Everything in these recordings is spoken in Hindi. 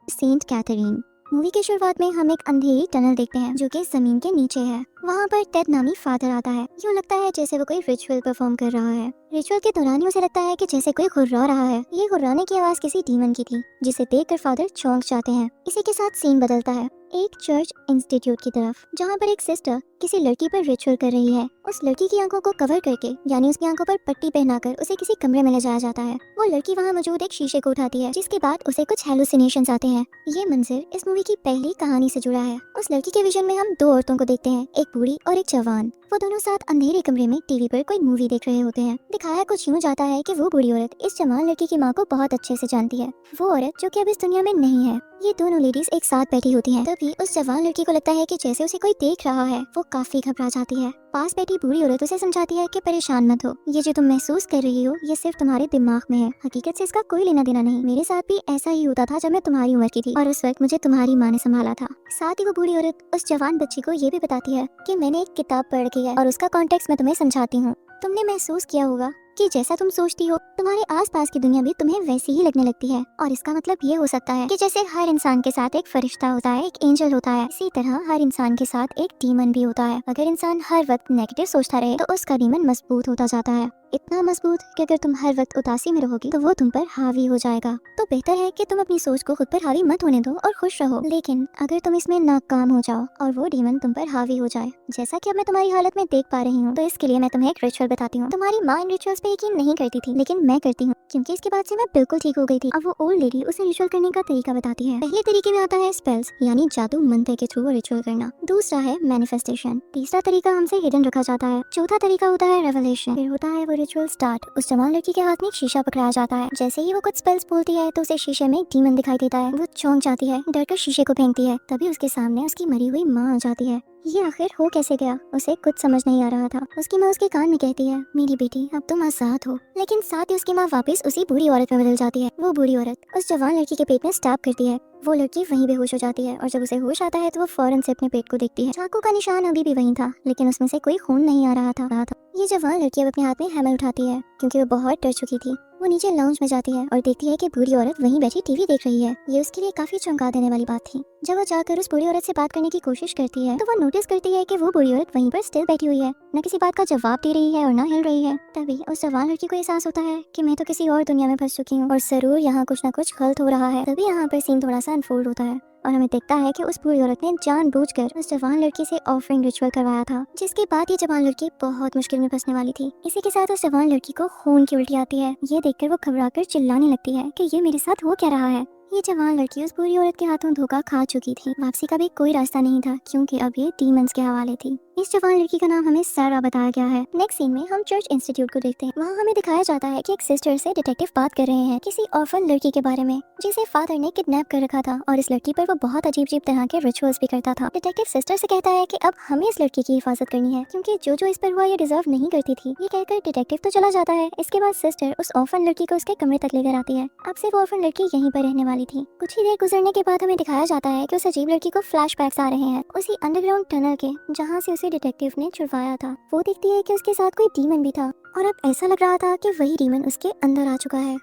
Saint Catherine. मूवी की शुरुआत में हम एक अंधेरी टनल देखते हैं जो कि जमीन के नीचे है। वहाँ पर टेड नामी फादर आता है। यूँ लगता है जैसे वो कोई रिचुअल परफॉर्म कर रहा है। रिचुअल के दौरान ही उसे लगता है कि जैसे कोई गुर्रा रहा है। ये गुर्राने की आवाज किसी डीमन की थी, जिसे देखकर फादर चौंक जाते हैं। इसी के साथ सीन बदलता है एक चर्च इंस्टीट्यूट की तरफ, जहाँ पर एक सिस्टर किसी लड़की पर रिचुअल कर रही है। उस लड़की की आंखों को कवर करके, यानी उसकी आंखों पर पट्टी पहनाकर उसे किसी कमरे में ले जाया जाता है। वो लड़की वहाँ मौजूद एक शीशे को उठाती है, जिसके बाद उसे कुछ हेलुसिनेशंस आते हैं। ये मंजर इस मूवी की पहली कहानी से जुड़ा है। उस लड़की के विजन में हम दो औरतों को देखते हैं, एक बूढ़ी और एक जवान। वो दोनों साथ अंधेरे कमरे में टीवी पर कोई मूवी देख रहे होते हैं। दिखाया कुछ यूँ जाता है कि वो बूढ़ी औरत इस जवान लड़की की माँ को बहुत अच्छे से जानती है, वो औरत जो कि अब इस दुनिया में नहीं है। ये दोनों लेडीज एक साथ बैठी होती हैं। तभी उस जवान लड़की को लगता है कि जैसे उसे कोई देख रहा है। वो काफी घबरा जाती है। पास बैठी बूढ़ी औरत उसे समझाती है कि परेशान मत हो, ये जो तुम महसूस कर रही हो ये सिर्फ तुम्हारे दिमाग में है, हकीकत से इसका कोई लेना देना नहीं। मेरे साथ भी ऐसा ही होता था जब मैं तुम्हारी उम्र की थी, और उस वक्त मुझे तुम्हारी माँ ने संभाला था। साथ ही वो बूढ़ी औरत उस जवान बच्ची को ये भी बताती है कि मैंने एक किताब पढ़ रखी है और उसका कॉन्टेक्स्ट मैं तुम्हें समझाती हूँ। तुमने महसूस किया होगा कि जैसा तुम सोचती हो तुम्हारे आसपास की दुनिया भी तुम्हें वैसी ही लगने लगती है। और इसका मतलब ये हो सकता है कि जैसे हर इंसान के साथ एक फरिश्ता होता है, एक एंजल होता है, इसी तरह हर इंसान के साथ एक डीमन भी होता है। अगर इंसान हर वक्त नेगेटिव सोचता रहे तो उसका डीमन मजबूत होता जाता है, इतना मजबूत कि अगर तुम हर वक्त उदासी में रहोगी तो वो तुम पर हावी हो जाएगा। तो बेहतर है कि तुम अपनी सोच को खुद पर हावी मत होने दो और खुश रहो। लेकिन अगर तुम इसमें नाकाम हो जाओ और वो डीमन तुम पर हावी हो जाए, जैसा कि अब मैं तुम्हारी हालत में देख पा रही हूँ, तो इसके लिए मैं तुम्हें एक रिचुअल बताती हूँ। तुम्हारी माँ इन रिचुअल्स पे यकीन नहीं करती थी, लेकिन मैं करती हूँ, क्योंकि इसके बाद से मैं बिल्कुल ठीक हो गई थी। अब वो ओल्ड लेडी उसे रिचुअल करने का तरीका बताती है। पहले तरीके में आता है स्पेल्स, यानी जादू मंत्र के थ्रू रिचुअल करना। दूसरा है मैनिफेस्टेशन। तीसरा तरीका हमसे हिडन रखा जाता है। चौथा तरीका होता है रेवलेशन। फिर होता है वो रिचुअल स्टार्ट। उस जवान लड़की के हाथ में एक शीशा पकड़ाया जाता है। जैसे ही वो कुछ स्पेल्स बोलती है तो उसे शीशे में एक डीमन दिखाई देता है। वो चौंक जाती है, डरकर शीशे को फेंकती है। तभी उसके सामने उसकी मरी हुई माँ आ जाती है। ये आखिर हो कैसे गया, उसे कुछ समझ नहीं आ रहा था। उसकी माँ उसके कान में कहती है, मेरी बेटी अब तुम आजाद हो। लेकिन साथ ही उसकी माँ वापस उसी बूढ़ी औरत में बदल जाती है। वो बूढ़ी औरत उस जवान लड़की के पेट में स्टैब करती है। वो लड़की वहीं बेहोश हो जाती है और जब उसे होश आता है तो वो फौरन से अपने पेट को देखती है। चाकू का निशान अभी भी वहीं था, लेकिन उसमें से कोई खून नहीं आ रहा था। ये जवान लड़की अब अपने हाथ में हैमर उठाती है, क्योंकि वो बहुत डर चुकी थी। वो नीचे लाउंज में जाती है और देखती है कि बूढ़ी औरत वहीं बैठी टीवी देख रही है। ये उसके लिए काफी चौंका देने वाली बात थी। जब वो जाकर उस बूढ़ी औरत से बात करने की कोशिश करती है तो वो नोटिस करती है कि वो बूढ़ी औरत वहीं पर स्टिल बैठी हुई है, न किसी बात का जवाब दे रही है और न हिल रही है। तभी उस जवान लड़की को एहसास होता है कि मैं तो किसी और दुनिया में फंस चुकी हूँ और जरूर यहाँ कुछ न कुछ गलत हो रहा है। तभी यहाँ पर सीन थोड़ा सा अनफोल्ड होता है और हमें दिखता है कि उस बूढ़ी औरत ने जानबूझकर उस जवान लड़की से ऑफरिंग रिचुअल करवाया था, जिसके बाद ये जवान लड़की बहुत मुश्किल में फंसने वाली थी। इसी के साथ उस जवान लड़की को खून की उल्टी आती है। ये देखकर वो घबराकर चिल्लाने लगती है कि ये मेरे साथ हो क्या रहा है। ये जवान लड़की उस बुरी औरत के हाथों धोखा खा चुकी थी। वापसी का भी कोई रास्ता नहीं था, क्योंकि अब ये डीमंस के हवाले थी। इस जवान लड़की का नाम हमें सारा बताया गया है। नेक्स्ट सीन में हम चर्च इंस्टीट्यूट को देखते हैं। वहाँ हमें दिखाया जाता है कि एक सिस्टर से डिटेक्टिव बात कर रहे हैं किसी ऑर्फन लड़की के बारे में, जिसे फादर ने किडनैप कर रखा था और इस लड़की पर वो बहुत अजीब तरह के रिचुअल्स भी करता था। डिटेक्टिव सिस्टर से कहता है कि अब हमें इस लड़की की हिफाजत करनी है, क्योंकि जो इस पर हुआ ये डिजर्व नहीं करती थी। ये कहकर डिटेक्टिव तो चला जाता है। इसके बाद सिस्टर उस ऑर्फन लड़की को उसके कमरे तक लेकर आती है। अब से वो ऑर्फन लड़की यहीं पर रहने वाली थी। कुछ ही देर गुजरने के बाद हमें दिखाया जाता है कि उस अजीब लड़की को फ्लैशबैक्स आ रहे हैं उसी अंडरग्राउंड टनल के, जहाँ से उसे डिटेक्टिव ने छुड़वाया था। वो देखती है कि उसके साथ कोई डीमन भी था और अब ऐसा लग रहा था कि वही डीमन उसके अंदर आ चुका है।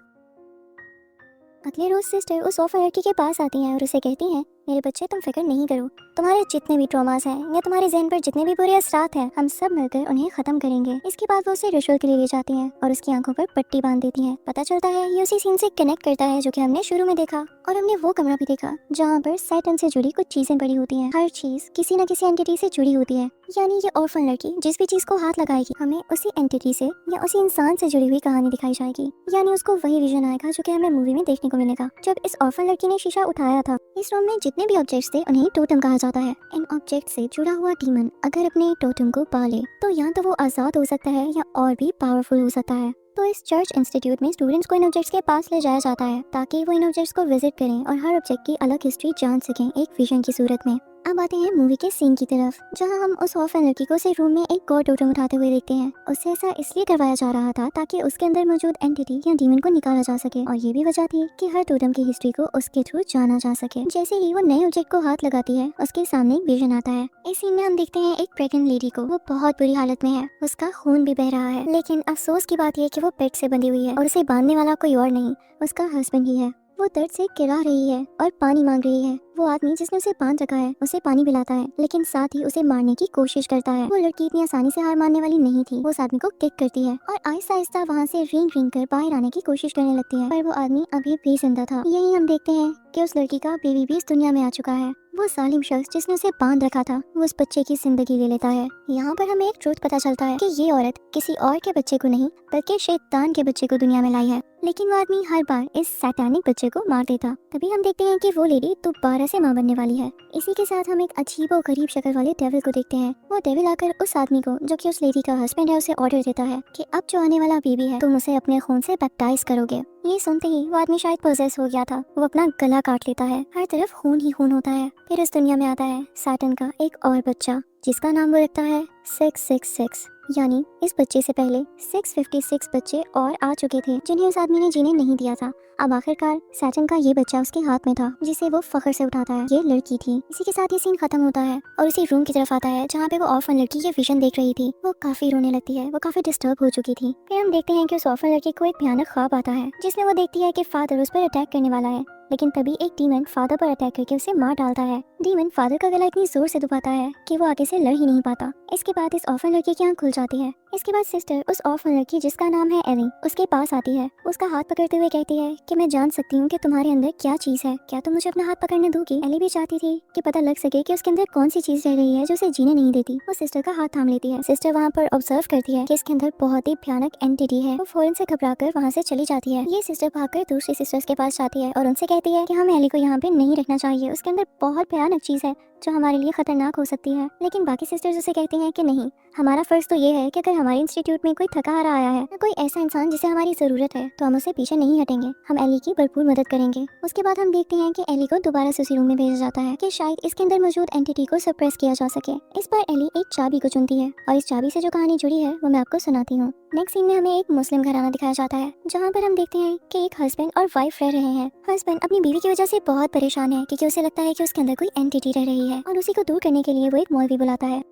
अगले रोज सिस्टर उस ऑफर लड़की के पास आती हैं और उसे कहती हैं, मेरे बच्चे तुम फिक्र नहीं करो, तुम्हारे जितने भी ट्रॉमास हैं या तुम्हारे ज़हन पर जितने भी बुरे असरात हैं, हम सब मिलकर उन्हें खत्म करेंगे। इसके बाद वो उसे रिचुअल के लिए ले जाती हैं और उसकी आंखों पर पट्टी बांध देती हैं। पता चलता है ये उसी सीन से कनेक्ट करता है जो कि हमने शुरू में देखा, और हमने वो कमरा भी देखा जहाँ पर सैटन से जुड़ी कुछ चीजें पड़ी होती हैं। हर चीज किसी न किसी एंटिटी से जुड़ी होती है, यानी ये ऑर्फन लड़की जिस भी चीज को हाथ लगाएगी हमें उसी एंटिटी से या उसी इंसान से जुड़ी हुई कहानी दिखाई जाएगी, यानी उसको वही विजन आएगा जो कि हमें मूवी में देखने को मिलेगा। जब इस ऑर्फन लड़की ने शीशा उठाया था, इस रूम में जितने भी ऑब्जेक्ट्स थे उन्हें टोटम कहा जाता है। इन ऑब्जेक्ट से जुड़ा हुआ डीमन अगर अपने टोटम को पाले तो या तो वो आजाद हो सकता है या और भी पावरफुल हो सकता है। तो इस चर्च इंस्टीट्यूट में स्टूडेंट्स को इन ऑब्जेक्ट्स के पास ले जाया जाता है ताकि वो इन ऑब्जेक्ट्स को विजिट करें और हर ऑब्जेक्ट की अलग हिस्ट्री जान सकें एक विजन की सूरत में। अब आते हैं मूवी के सीन की तरफ, जहां हम उस ऑर्फन लड़की को उसे रूम में एक गॉड टोटम उठाते हुए देखते हैं। उससे ऐसा इसलिए करवाया जा रहा था ताकि उसके अंदर मौजूद एंटिटी या डीमन को निकाला जा सके, और ये भी वजह थी कि हर टोटम की हिस्ट्री को उसके थ्रू जाना जा सके। जैसे ही वो नए ऑब्जेक्ट को हाथ लगाती है उसके सामने एक विजन आता है। इस सीन में हम देखते हैं एक प्रेग्नेंट लेडी को, वो बहुत बुरी हालत में है, उसका खून भी बह रहा है, लेकिन अफसोस की बात यह है कि वो पेट से बंधी हुई है और उसे बांधने वाला कोई और नहीं, उसका हस्बैंड ही है। वो दर्द से गिरा रही है और पानी मांग रही है। वो आदमी जिसने उसे बांध रखा है उसे पानी पिलाता है, लेकिन साथ ही उसे मारने की कोशिश करता है। वो लड़की इतनी आसानी से हार मानने वाली नहीं थी। वो उस आदमी को किक करती है और आहिस्ता आहिस्ता वहाँ से रेंग रेंग कर बाहर आने की कोशिश करने लगती है, पर वो आदमी अभी भी जिंदा था। यही हम देखते हैं कि उस लड़की का बेबी भी इस दुनिया में आ चुका है। वो जालिम शख्स जिसने उसे बांध रखा था वो उस बच्चे की जिंदगी ले लेता है। यहाँ पर हमें एक ट्रूथ पता चलता है कि ये औरत किसी और के बच्चे को नहीं बल्कि शैतान के बच्चे को दुनिया में लाई है, लेकिन वो आदमी हर बार इस सैतानिक बच्चे को मार देता। तभी हम देखते हैं कि वो लेडी दोबारा से मां बनने वाली है। इसी के साथ हम एक अजीब और गरीब शक्ल वाले डेविल को देखते हैं। वो डेविल आकर उस आदमी को जो कि उस लेडी का हस्बैंड है उसे ऑर्डर देता है कि अब जो आने वाला बेबी है तुम उसे अपने खून से बैप्टाइज करोगे। ये सुनते ही वो आदमी शायद पोजेस हो गया था। वो अपना गला काट लेता है, हर तरफ खून ही खून होता है। फिर इस दुनिया में आता है सैटन का एक और बच्चा जिसका नाम वो रखता है 666। यानी इस बच्चे से पहले 656 बच्चे और आ चुके थे जिन्हें उस आदमी ने जीने नहीं दिया था। अब आखिरकार सैटन का ये बच्चा उसके हाथ में था जिसे वो फख्र से उठाता है। ये लड़की थी। इसी के साथ ये सीन खत्म होता है और उसी रूम की तरफ आता है जहाँ पे वो ऑर्फन लड़की के विजन देख रही थी। वो काफी रोने लगती है, वो काफी डिस्टर्ब हो चुकी थी। फिर हम देखते हैं कि उस ऑर्फन लड़की को एक भयानक ख्वाब आता है जिसमें वो देखती है कि फादर उस पर अटैक करने वाला है, लेकिन तभी एक डीमन फादर पर अटैक करके उसे मार डालता है। डीमन फादर का गला इतनी जोर से दबाता है कि वो आगे से लड़ ही नहीं पाता। इसके बाद इस ऑर्फन लड़की की आंख खुल जाती है। इसके बाद सिस्टर उस ऑर्फन लड़की जिसका नाम है एली उसके पास आती है। उसका हाथ पकड़ते हुए कहती है कि मैं जान सकती हूँ कि तुम्हारे अंदर क्या चीज है, क्या तुम मुझे अपना हाथ पकड़ने दोगी। एली भी चाहती थी कि पता लग सके कि उसके अंदर कौन सी चीज रह रही है जो उसे जीने नहीं देती। वो सिस्टर का हाथ थाम लेती है। सिस्टर वहाँ पर ऑब्जर्व करती है कि इसके अंदर बहुत ही भयानक एंटिटी है। वो फौरन से घबराकर वहाँ से चली जाती है। ये सिस्टर भागकर दूसरी सिस्टर्स के पास जाती है और उनसे कहती है कि हमें एली को यहाँ पे नहीं रखना चाहिए, उसके अंदर बहुत भयानक चीज है जो हमारे लिए खतरनाक हो सकती है। लेकिन बाकी सिस्टर्स उसे कहती हैं कि नहीं, हमारा फर्ज तो ये है कि अगर हमारे इंस्टीट्यूट में कोई थका हारा आया है या कोई ऐसा इंसान जिसे हमारी जरूरत है तो हम उसे पीछे नहीं हटेंगे, हम एली की भरपूर मदद करेंगे। उसके बाद हम देखते हैं कि एली को दोबारा से उसी रूम में भेजा जाता है कि शायद इसके अंदर मौजूद एंटिटी को सप्रेस किया जा सके। इस बार एली एक चाबी को चुनती है और इस चाबी से जो कहानी जुड़ी है वो मैं आपको सुनाती हूँ। नेक्स्ट सीन में हमें एक मुस्लिम घराना दिखाया जाता है जहाँ पर हम देखते हैं कि एक हस्बैंड और वाइफ रह रहे हैं। हस्बैंड अपनी बीवी की वजह से बहुत परेशान है क्योंकि उसे लगता है कि उसके अंदर कोई एंटिटी रह रही है और उसी को दूर करने के लिए वो एक मौलवी बुलाता है।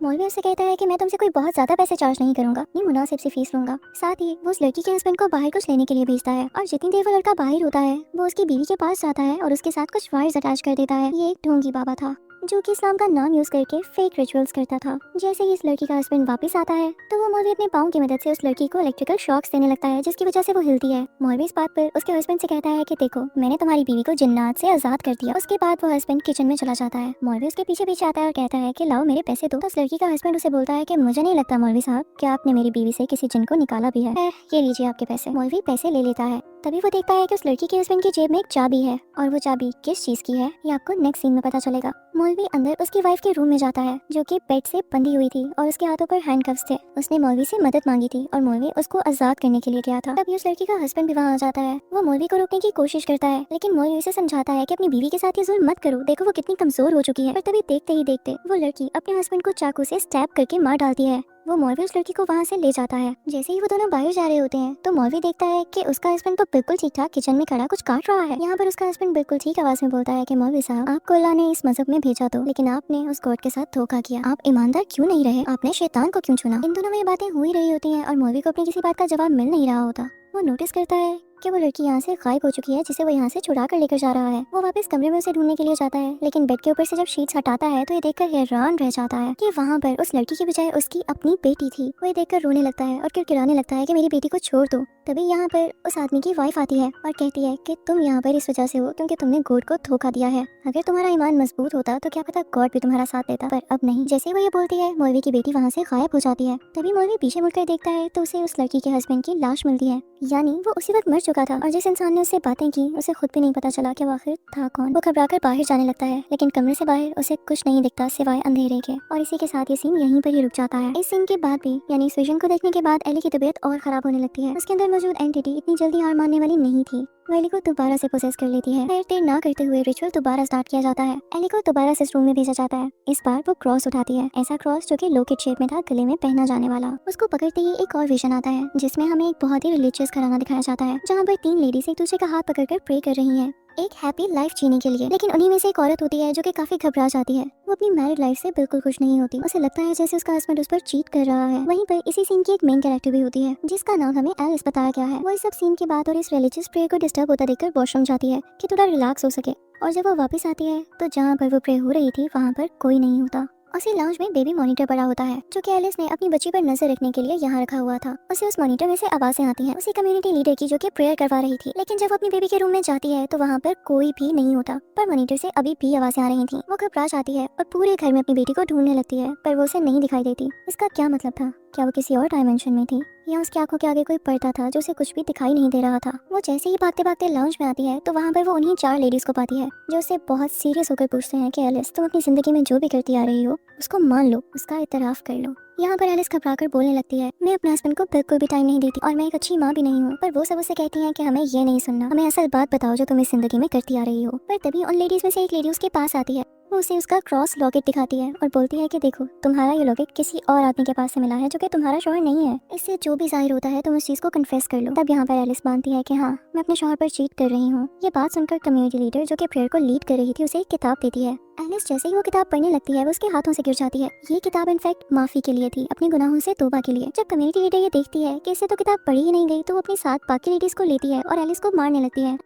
मौलवी उससे कहता है कि मैं तुमसे कोई बहुत ज्यादा पैसे चार्ज नहीं करूंगा, नहीं मुनासिब सी फीस लूंगा। साथ ही वो उस लड़की के हस्बैंड को बाहर कुछ लेने के लिए भेजता है और जितनी देर वो लड़का बाहर होता है वो उसकी बीवी के पास जाता है और उसके साथ कुछ वायर्स अटैच कर देता है। ये एक ढोंगी बाबा था जो कि इस्लाम का नाम यूज करके फेक रिचुअल्स करता था। जैसे ही इस लड़की का हस्बैंड वापस आता है तो वो मौलवी अपने पाँव की मदद से उस लड़की को इलेक्ट्रिकल शॉक्स देने लगता है जिसकी वजह से वो हिलती है। मौलवी इस बात पर उसके हस्बैंड से कहता है कि देखो मैंने तुम्हारी बीवी को जिन्नात से आजाद कर दिया। उसके बाद वो हस्बैंड किचन में चला जाता है। मौलवी उसके पीछे पीछे आता है और कहता है कि लाओ मेरे पैसे दो। तो उस लड़की का हस्बैंड उसे बोलता है कि मुझे नहीं लगता मौलवी साहब कि आपने मेरी बीवी से किसी जिन को निकाला भी है, ये लीजिए आपके पैसे। मौलवी पैसे ले लेता है। तभी वो देखता है कि उस लड़की के हस्बैंड की जेब में एक चाबी है और वो चाबी किस चीज की है ये आपको नेक्स्ट सीन में पता चलेगा। मौलवी अंदर उसकी वाइफ के रूम में जाता है जो कि बेड से बंधी हुई थी और उसके हाथों पर हैंडकफ्स थे। उसने मौलवी से मदद मांगी थी और मौलवी उसको आजाद करने के लिए गया था। तभी उस लड़की का हस्बैंड भी वहाँ आ जाता है। वो मौलवी को रोकने की कोशिश करता है लेकिन मौलवी उसे समझाता है कि अपनी बीवी के साथ ये जुल्म मत करो, देखो वो कितनी कमजोर हो चुकी है। पर तभी देखते ही देखते वो लड़की अपने हस्बैंड को चाकू से स्टैब करके मार डालती है। वो मौलवी उस लड़की को वहाँ से ले जाता है। जैसे ही वो दोनों बाहर जा रहे होते हैं तो मौलवी देखता है कि उसका हस्बैंड तो बिल्कुल ठीक ठाक किचन में खड़ा कुछ काट रहा है। यहाँ पर उसका हस्बैंड बिल्कुल ठीक आवाज में बोलता है कि मौलवी साहब आपको अल्लाह ने इस मजहब में भेजा तो, लेकिन आपने उस गॉड के साथ धोखा किया, आप ईमानदार क्यों नहीं रहे, आपने शैतान को क्यों चुना। इन दोनों में ये बातें हो ही रही होती हैं और मौलवी को अपनी किसी बात का जवाब मिल नहीं रहा होता। वो नोटिस करता है कि वो लड़की यहाँ से गायब हो चुकी है जिसे वो यहाँ से छुड़ा कर लेकर जा रहा है। वो वापस कमरे में उसे ढूंढने के लिए जाता है लेकिन बेड के ऊपर से जब शीट्स हटाता है तो ये देखकर हैरान रह जाता है कि वहाँ पर उस लड़की की बजाय उसकी अपनी बेटी थी। वो ये देखकर रोने लगता है और किरकिराने लगता है कि मेरी बेटी को छोड़ दो। तभी यहाँ पर उस आदमी की वाइफ आती है और कहती है कि तुम यहाँ पर इस वजह से हो क्योंकि तुमने गॉड को धोखा दिया है। अगर तुम्हारा ईमान मजबूत होता तो क्या पता गॉड भी तुम्हारा साथ देता, पर अब नहीं। जैसे ही वो ये बोलती है मौलवी की बेटी वहाँ से गायब हो जाती है। तभी मौलवी पीछे मुड़कर देखता है तो उसे उस लड़की के हस्बैंड की लाश मिलती है, यानी वो उसी वक्त मर चुका था और जिस इंसान ने उससे बातें की उसे खुद भी नहीं पता चला कि वो आखिर था कौन। वो घबराकर बाहर जाने लगता है लेकिन कमरे से बाहर उसे कुछ नहीं दिखता सिवाय अंधेरे के। और इसी के साथ ये सीन यहीं पर ही रुक जाता है। इस सीन के बाद भी यानी इस विजन को देखने के बाद एली की तबीयत और खराब होने लगती है। उसके अंदर मौजूद एंटिटी इतनी जल्दी हार मानने वाली नहीं थी, वो एली को दोबारा से पोसेस कर लेती है। खैर देर ना करते हुए रिचुअल दोबारा स्टार्ट किया जाता है। एली को दोबारा से रूम में भेजा जाता है। इस बार वो क्रॉस उठाती है, ऐसा क्रॉस जो कि लोकेट शेप में था, गले में पहना जाने वाला। उसको पकड़ते ही एक और विजन आता है जिसमें हमें एक बहुत ही रिलीजियस घराना दिखाया जाता है जहाँ पर 3 लेडीज एक दूसरे का हाथ पकड़कर प्रे कर रही हैं एक हैप्पी लाइफ जीने के लिए। लेकिन उन्हीं में से एक औरत होती है जो कि काफी घबरा जाती है। वो अपनी मैरिड लाइफ से बिल्कुल खुश नहीं होती। उसे लगता है जैसे उसका हस्बैंड उस पर चीट कर रहा है। वहीं पर इसी सीन की एक मेन कैरेक्टर भी होती है जिसका नाम हमें एलिस बताया गया है। वो इस सब सीन के बाद और इस रिलीजियस प्रेयर को डिस्टर्ब होता देखकर वॉशरूम जाती है कि थोड़ा रिलैक्स हो सके, और जब वो वापस आती है तो जहाँ पर वो प्रे हो रही थी वहाँ पर कोई नहीं होता। उसी लाउंज में बेबी मॉनिटर पड़ा होता है जो कि एलिस ने अपनी बच्ची पर नजर रखने के लिए यहाँ रखा हुआ था। उसे उस मॉनिटर में से आवाजें आती हैं उसी कम्युनिटी लीडर की जो कि प्रेयर करवा रही थी। लेकिन जब वो अपनी बेबी के रूम में जाती है तो वहाँ पर कोई भी नहीं होता, पर मॉनिटर से अभी भी आवाजें आ रही थी। वो घबरा जाती है और पूरे घर में अपनी बेटी को ढूंढने लगती है, पर वो उसे नहीं दिखाई देती। इसका क्या मतलब था? क्या वो किसी और डायमेंशन में थी या उसकी आंखों के आगे कोई पर्दा था जो उसे कुछ भी दिखाई नहीं दे रहा था? वो जैसे ही भागते भागते लाउंज में आती है तो वहाँ पर वो उन्हीं 4 लेडीज को पाती है जो उससे बहुत सीरियस होकर पूछते हैं कि एलिस, तुम अपनी जिंदगी में जो भी करती आ रही हो उसको मान लो, उसका इतराफ कर लो। यहाँ पर एलिस घबराकर बोलने लगती है, मैं अपने हस्बैंड को बिल्कुल भी टाइम नहीं देती और मैं एक अच्छी माँ भी नहीं हूँ। पर वो सब उसे कहती हैं कि हमें ये नहीं सुनना, हमें असल बात बताओ जो तुम इस जिंदगी में करती आ रही हो। पर तभी उन लेडीज में से एक लेडी उसके पास आती है। वो उसे उसका क्रॉस लॉकेट दिखाती है और बोलती है कि देखो, तुम्हारा ये लॉकेट किसी और आदमी के पास से मिला है जो कि तुम्हारा शौहर नहीं है। इससे जो भी जाहिर होता है तुम उस चीज को कन्फेस कर लो। तब यहाँ पर एलिस मानती है कि हाँ, मैं अपने शौहर पर चीट कर रही हूँ। ये बात सुनकर कम्युनिटी लीडर जो कि प्रेयर को लीड कर रही थी उसे एक किताब देती है। एलिस जैसे ही वो किताब पढ़ने लगती है वो उसके हाथों से गिर जाती है। ये किताब इनफैक्ट माफी के लिए थी, अपने गुनाहों से तौबा के लिए। जब कम्युनिटी लीडर ये देखती है कि इससे तो किताब पढ़ी ही नहीं गई तो वो अपने साथ बाकी लेडीज को लेती है और एलिस को मारने लगती है।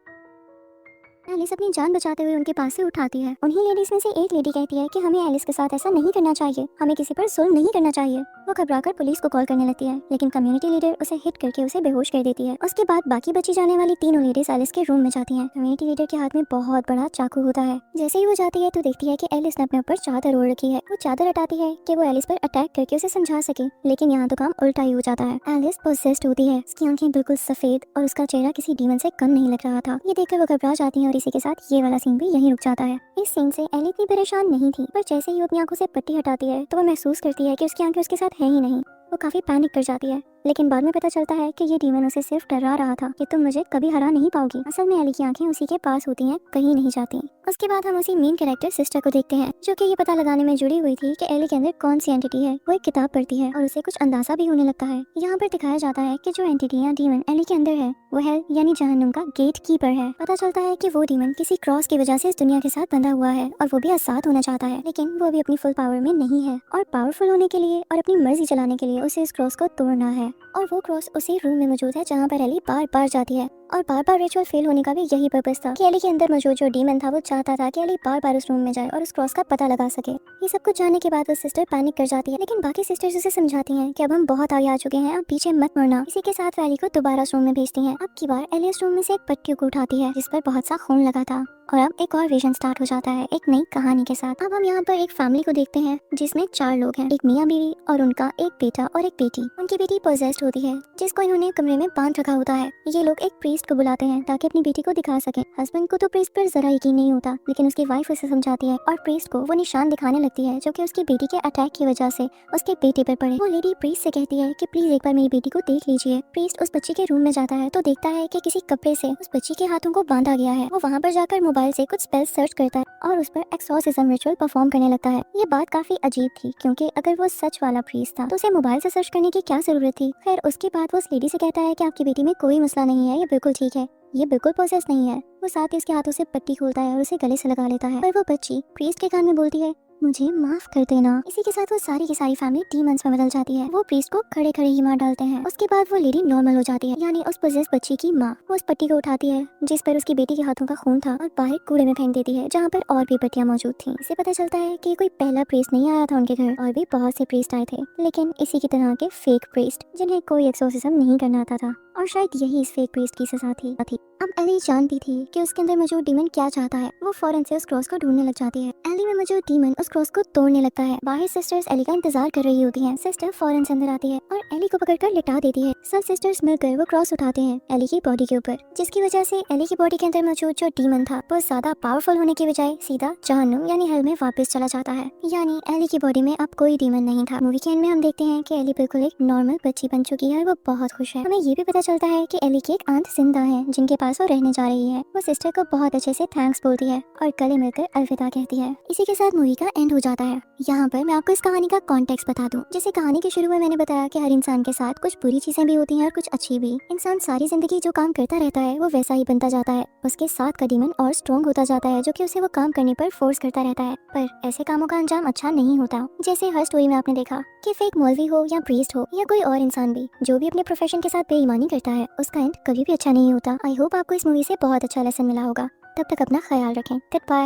एलिस अपनी जान बचाते हुए उनके पास से उठाती है। उन्हीं लेडीज में से एक लेडी कहती है कि हमें एलिस के साथ ऐसा नहीं करना चाहिए, हमें किसी पर जुल्म नहीं करना चाहिए। वो घबराकर पुलिस को कॉल करने लगती है, लेकिन कम्युनिटी लीडर उसे हिट करके उसे बेहोश कर देती है। उसके बाद बाकी बची जाने वाली तीनों लेडीज एलिस के रूम में जाती हैं। कम्युनिटी लीडर के हाथ में बहुत बड़ा चाकू होता है। जैसे ही वो जाती है तो देखती है कि एलिस ने अपने ऊपर चादर ओढ़ रखी है। वो चादर हटाती है कि वो एलिस पर अटैक करके उसे समझा सके, लेकिन यहाँ तो काम उल्टा ही हो जाता है। एलिस पोसेस्ड होती है, उसकी आंखें बिल्कुल सफेद और उसका चेहरा किसी डीमन से कम नहीं लग रहा था। ये देखकर वो घबरा जाती है और इसी के साथ ये वाला सीन भी यहीं रुक जाता है। इस सीन से एली इतनी परेशान नहीं थी, पर जैसे ही वो अपनी आंखों से पट्टी हटाती है तो वो महसूस करती है कि उसकी आंखें उसके साथ है ही नहीं। वो काफी पैनिक कर जाती है, लेकिन बाद में पता चलता है कि ये डीमन उसे सिर्फ डरा रहा था कि तुम मुझे कभी हरा नहीं पाओगी। असल में एली की आंखें उसी के पास होती हैं, कहीं नहीं जाती। उसके बाद हम उसी मेन कैरेक्टर सिस्टर को देखते हैं जो कि ये पता लगाने में जुड़ी हुई थी कि एली के अंदर कौन सी एंटिटी है। वो एक किताब पढ़ती है और उसे कुछ अंदाजा भी होने लगता है। यहाँ पर दिखाया जाता है कि जो एंटिटी या डीमन एली के अंदर है वो हेल यानी जहन्नुम का गेट कीपर है। पता चलता है कि वो डीमन किसी क्रॉस की वजह से इस दुनिया के साथ बंधा हुआ है और वो भी आजाद होना चाहता है, लेकिन वो अभी अपनी फुल पावर में नहीं है। और पावरफुल होने के लिए और अपनी मर्जी चलाने के लिए उसे इस क्रॉस को तोड़ना है। और वो क्रॉस उसी रूम में मौजूद है जहाँ पर एली बार बार जाती है। और बार बार रिचुअल फेल होने का भी यही पर्पस था कि एली के अंदर मौजूद जो डीमन था वो चाहता था कि एली बार बार उस रूम में जाए और उस क्रॉस का पता लगा सके। ये सब कुछ जानने के बाद वो सिस्टर पैनिक कर जाती है, लेकिन बाकी सिस्टर्स उसे समझाती हैं कि अब हम बहुत आगे आ चुके हैं, अब पीछे मत मुड़ना। इसी के साथ एली को दोबारा रूम में भेजती हैं। अब की बार एली उस रूम में से एक पट्टी को उठाती है जिस पर बहुत सा खून लगा था। और अब एक और विजन स्टार्ट हो जाता है एक नई कहानी के साथ। अब हम यहाँ पर एक फैमिली को देखते हैं जिसमें 4 लोग हैं, एक मियाँ बीवी और उनका एक बेटा और एक बेटी। उनकी बेटी पोजेस्ड होती है जिसको इन्होंने कमरे में बांध रखा होता है। ये लोग एक प्रीस्ट को बुलाते हैं ताकि अपनी बेटी को दिखा सके। हस्बैंड को तो प्रीस्ट पर जरा यकीन नहीं होता, लेकिन उसकी वाइफ उसे समझाती है और प्रीस्ट को वो निशान दिखाने लगती है जो कि उसकी बेटी के अटैक की वजह से उसके बेटे पर पड़े। वो लेडी प्रीस्ट से कहती है कि प्लीज एक बार मेरी बेटी को देख लीजिए। प्रीस्ट उस बच्ची के रूम में जाता है तो देखता है कि किसी कपड़े से उस बच्ची के हाथों को बांधा गया है। वो वहाँ पर जाकर मोबाइल से कुछ स्पेल सर्च करता है और उस पर एक्सॉर्सिज्म रिचुअल परफॉर्म करने लगता है। ये बात काफी अजीब थी क्योंकि अगर वो सच वाला प्रीस्ट था तो उसे मोबाइल से सर्च करने की क्या जरूरत थी। खैर उसके बाद वो उस लेडी से कहता है कि आपकी बेटी में कोई मसला नहीं है, ये बिल्कुल ठीक है, ये बिल्कुल प्रोसेस नहीं है। वो साथ ही उसके हाथों से पट्टी खोलता है और उसे गले से लगा लेता है। पर वो बच्ची प्रीस्ट के कान में बोलती है, मुझे माफ कर देना। इसी के साथ वो सारी की सारी फैमिली डीमंस में बदल जाती है। वो प्रीस्ट को खड़े खड़े ही मार डालते हैं। उसके बाद वो लेडी नॉर्मल हो जाती है, यानी उस पोजेस बच्ची की माँ। वो उस पट्टी को उठाती है जिस पर उसकी बेटी के हाथों का खून था और बाहर कूड़े में फेंक देती है जहाँ पर और भी पट्टियां मौजूद थी। इससे पता चलता है कि कोई पहला प्रीस्ट नहीं आया था उनके घर, और भी बहुत से प्रीस्ट आए थे, लेकिन इसी की तरह के फेक प्रीस्ट जिन्हें कोई एक्सोर्सिज्म नहीं करना आता था। और शायद यही इस फेक प्रीस्ट की सजा थी। अब एली जानती थी कि उसके अंदर मौजूद डीमन क्या चाहता है। वो फौरन से उस क्रॉस को ढूंढने लग जाती है। एली में मौजूद डीमन उस क्रॉस को तोड़ने लगता है। बाहर सिस्टर्स एली का इंतजार कर रही होती हैं। सिस्टर फौरन से अंदर आती है और एली को पकड़कर लिटा देती है। सब सिस्टर्स मिलकर वो क्रॉस उठाते हैं एली की बॉडी के ऊपर, जिसकी वजह से एली की बॉडी के अंदर मौजूद जो डीमन था वो ज्यादा पावरफुल होने की बजाय सीधा जहन्नुम यानी हेल में वापस चला जाता है। यानी एली की बॉडी में अब कोई डीमन नहीं था। मूवी के एंड में हम देखते हैं कि एली बिल्कुल एक नॉर्मल बच्ची बन चुकी है और वो बहुत खुश है। हमें ये भी पता चलता है कि एली की एक आंट जिंदा है जिनके पास वो रहने जा रही है। वो सिस्टर को बहुत अच्छे से थैंक्स बोलती है और गले मिलकर अलविदा कहती है। इसी के साथ मूवी का एंड हो जाता है। यहाँ पर मैं आपको इस कहानी का कॉन्टेक्स्ट बता दूं। जैसे कहानी के शुरू में मैंने बताया कि हर इंसान के साथ कुछ बुरी चीजें भी होती हैं और कुछ अच्छी भी। इंसान सारी जिंदगी जो काम करता रहता है वो वैसा ही बनता जाता है। उसके साथ का डीमन और स्ट्रॉन्ग होता जाता है जो कि उसे वो काम करने पर फोर्स करता रहता है। पर ऐसे कामों का अंजाम अच्छा नहीं होता। जैसे हर स्टोरी में आपने देखा कि फेक मौलवी हो या प्रीस्ट हो या कोई और इंसान भी जो भी अपने प्रोफेशन के साथ बेईमानी करता है उसका एंड कभी भी अच्छा नहीं होता। आई होप आपको इस मूवी से बहुत अच्छा लेसन मिला होगा। तब तक अपना ख्याल रखें। Good bye.